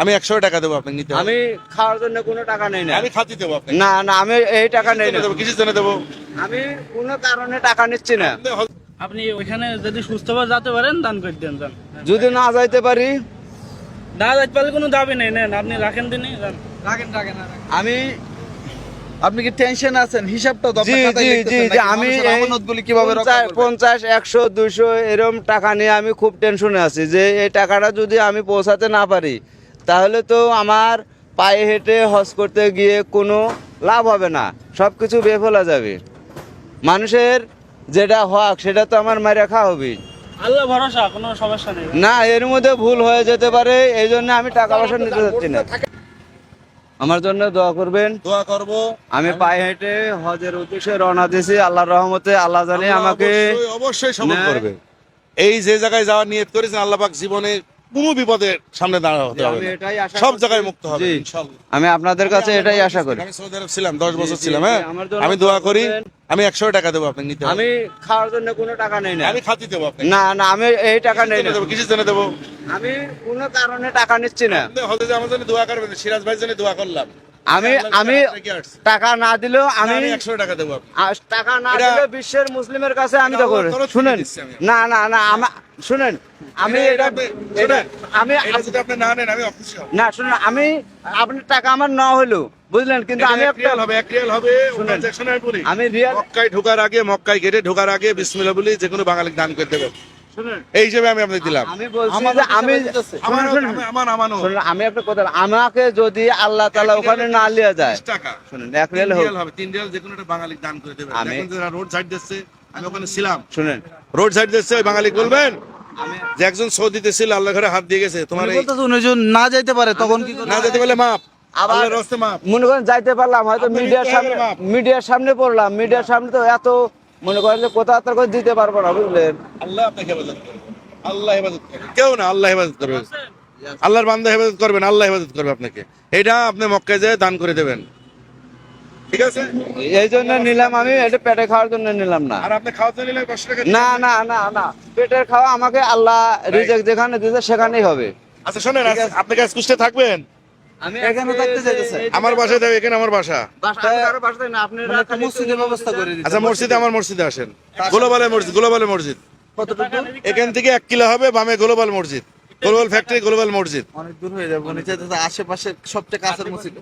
আমি 100 টাকা দেবো আপনাকে নিতে হবে। আমি খাওয়ার জন্য কোনো টাকা নেই না। আমি খাতি দেবো আপনাকে। না না, আমি এই টাকা নেই না। দেবো কিসের জন্য দেবো? আমি কোনো কারণে টাকা নিচ্ছি না। আপনি ওইখানে যদি সুস্থভাবে যেতে পারেন দান করে দেন যান। যদি না যাইতে পারি, না যাইতে পারলে কোনো দাবি নেই, নেন আপনি রাখেন দিনই যান। আমি আপনি কি টেনশন আছেন? হিসাবটা তো জি আপনার খাতায় জি জি লিখতেছেন জি নাকি? আমি মানুষের আমানতগুলি কিভাবে রক্ষা করবেন? 50, 100, 200 এরকম টাকা নিয়ে আমি খুব টেনশনে আছি যে এই টাকাটা যদি আমি পৌঁছাতে না পারি তাহলে তো আমার পায়ে হেঁটে হজ করতে গিয়ে কোনো লাভ হবে না, সব কিছু বেফলা যাবে। মানুষের যেটা হক সেটা তো আমার মাইরা খাওয়া হবে আল্লাহ ভরসা, কোনো সমস্যা নেই। না, এর মধ্যে ভুল হয়ে যেতে পারে, এই জন্য আমি টাকা পয়সা নিতে যাচ্ছি না। আমার জন্য দোয়া করবেন। দোয়া করব। আমি পায়ে হেঁটে হজের উদ্দেশ্যে রওনা দিয়েছি, আল্লাহর রহমতে আল্লাহ জানে আমাকে অবশ্যই সফল না। করবে। এই যে জায়গায় যাওয়ার নিয়ত করেছেন আল্লাহ পাক জীবনে কোনো বিপদের সামনে দাঁড়াতে হতে হবে আমি না। এটাই আশা সব করছি। জায়গায় মুক্ত হবে জি, ইনশাআল্লাহ। আমি আপনাদের কাছে এটাই আশা করি। আমি সৌদি আরব ছিলাম 10 বছর জি, ছিলাম। জি, হ্যাঁ, আমার জন্য আমি দোয়া করি। করবেন। আমি 100 টাকা দেবো আপনাকে নিতে হবে। আমি খাওয়ার জন্য কোনো টাকা নেই না। আমি খাতি দেবো আপনাকে। না না, আমি এই টাকা নেই না। দেবো কিসের জন্য দেবো? আমি কোনো কারণে টাকা নিচ্ছি না। আপনি হজে যে আমার জন্য দোয়া করবেন, সিরাজ ভাইয়ের জন্য দোয়া করলাম। আমি আল্লাহর আমি কাছে হাত রেখে আসছি। টাকা না দিলেও আমি আমি 100 টাকা দেবো আপনাকে। টাকা না এটা- দিলেও বিশ্বের মুসলিমের কাছে আমি এটা তো করি। আল্লাহর তরফ থেকে শুনেন, দিচ্ছি আমি। না না না, শুনেন, আমি এটা এটা আমি এটা যদি আপনি না নেন আমি অখুশি হব। না, শুনুন, আমি আপনার টাকা আমার না হলো বুঝলেন, কিন্তু আমি এক রিয়াল হবে, 1 রিয়াল হবে। শুনেন, ট্রানজাকশনে আমি বলি। আমি রিয়াল মক্কায় ঢোকার আগে, মক্কায় গেটে ঢোকার আগে বিসমিল্লাহ বলি যে কোনো বাঙালিকে দান করে দেবেন। শুনুন, এই হিসেবে আমি আপনাকে দিলাম। আমি বলছি আমার যে আমি হিসাবে দিতেছে। আমার শুনুন, আমার আমানো শুনুন, আমি একটা কথা, আমাকে যদি আল্লাহ তাআলা ওখানে না লিয়ে যায়, 30 টাকা। শুনুন, 1 3 রিয়াল হোক, রিয়াল হবে, 3 রিয়াল যে কোনো একটা বাঙালিকে দান করে দেবেন। আমি- এখন যারা রোড সাইড দিচ্ছে, আমি ওখানে ছিলাম। শুনেন, রোড সাইড দিচ্ছে ওই বাঙালিকে বলবেন আমি যে একজন সৌদিতে ছিল, আল্লাহ ঘরে হাত দিয়ে গেছে, তোমার উনি এই বলতেছে উনি যদি না যাইতে পারে তখন কি করবে? না যেতে বলে মাপ, আবার আল্লাহর রাস্তায় মাপ। মনে করেন যাইতে পারলাম, হয়তো আপনি মিডিয়ার নিতে সামনে, হবে মাপ। মিডিয়ার সামনে পড়লাম, মিডিয়ার সামনে তো এত মনে করেন যে কোথাও তো করে দিতে পারবো না বুঝলেন। আল্লাহ আপনাকে হেফাজত করবে। আল্লাহ হেফাজত করবে, কেউ না, আল্লাহ হেফাজত করবে। আল্লাহর বান্দা হেফাজত করবেন, আল্লাহ হেফাজত করবে আপনাকে। এটা আপনি মক্কায় যেয়ে দান করে দেবেন, ঠিক আছে? এই জন্য নিলাম, আমি এটা পেটে খাওয়ার জন্য নিলাম না। আর আপনি খাওয়াতে নিলে 5 টাকা না না না না, পেটের খাওয়া আমাকে আল্লাহ রিজিক যেখানে দিতে সেখানেই হবে। আচ্ছা শোনেন, আপনি কাজ কুষ্টে থাকবেন। আমি এখানে থাকতে চাইতেছে। আমার বাসায় থাকবে, এখানে আমার বাসা। মানে একটা মসজিদের ব্যবস্থা করে দিতে আচ্ছা মসজিদে, আমার মসজিদে আসেন। গ্লোবালে মসজিদ, গ্লোবালে মসজিদ। কতটুকু? এখান থেকে 1 কিলো হবে, বামে গ্লোবাল মসজিদ, গ্লোবাল ফ্যাক্টরি, গ্লোবাল মসজিদ। অনেক দূর হয়ে যাবে, উনি চাইতেছে আশেপাশে সবচেয়ে কাছের মসজিদ।